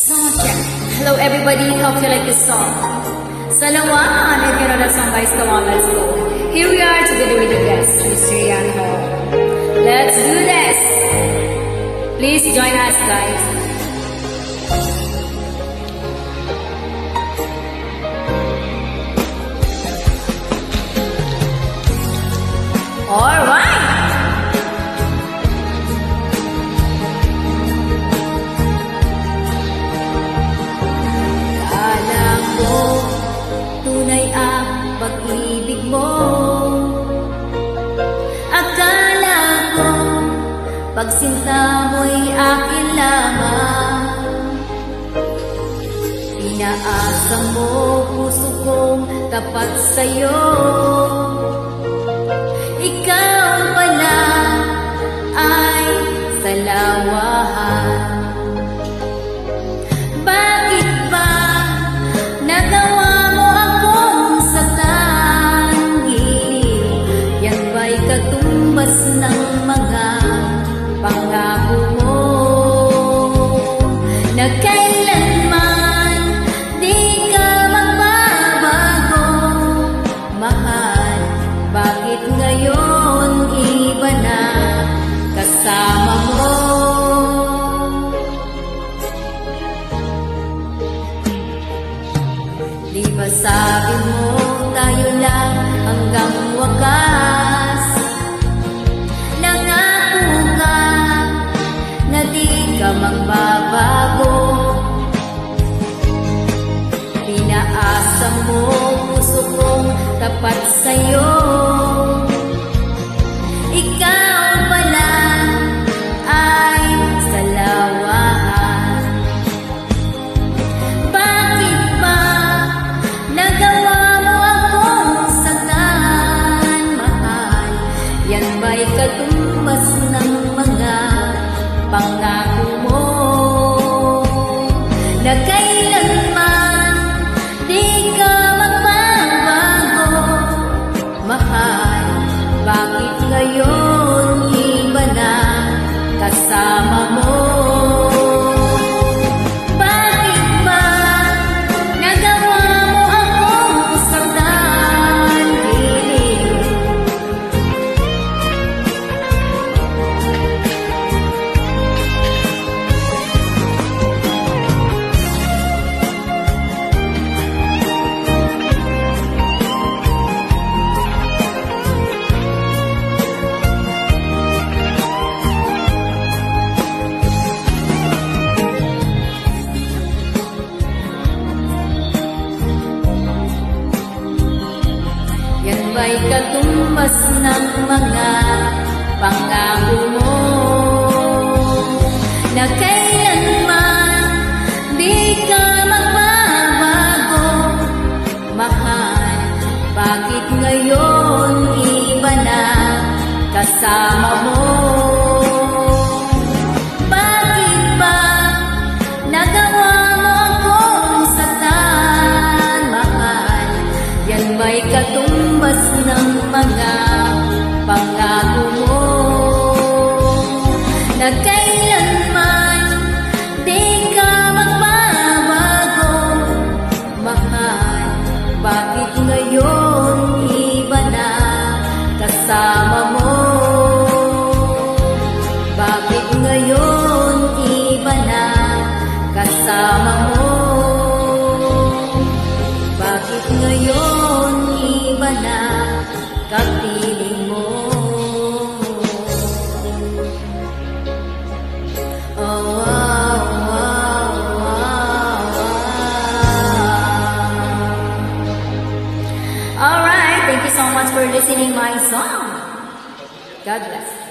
Song check. Hello everybody, hope you like this song. Salawan, if you know that song guys, come on, let's go. Here we are together with the guest, Mr. Yan Ho. Let's do this. Please join us guys. Alright. Tunay ang pag-ibig mo. Akala ko pagsinta mo'y akin lamang. Pinaasa mo puso kong tapat sa'yo. Ikaw pala ay salawahan. Bakit ba nagawa katumbas ng mga pangako mo na kailanman di ka magbabago, mahal. Bakit ngayon iba na kasama mo? Di ba sabi mo tayo lang hanggang wakas? Magbabago. Pinaasa mo puso kong tapat sa'yo. Ikaw pala ay salawahan. Bakit ba nagawa mo akong saktan, mahal? Yan ba'y katumbas ng mga pangako mo na kailanman di ka magbabago, mahal. Bakit ngayon iba na kasama mo? Bakit ba nagawa mo akong saktan? Ba'y katumbas ng mga pangako mo na kailanman di ka magbabago, mahal. Bakit ngayon iba na kasama mo? Bakit ba nagawa mo akong saktan, mahal? Yan ba'y katumbas ng mga pangako mo na kailanman di ka magbabago, mahal. Bakit ngayon iba na kasama mo? Bakit ngayon iba na kasama mo? Bakit ngayon iba na kapiling mo? Oh, wow, wow, wow, wow. Alright, thank you so much for listening my song. God bless.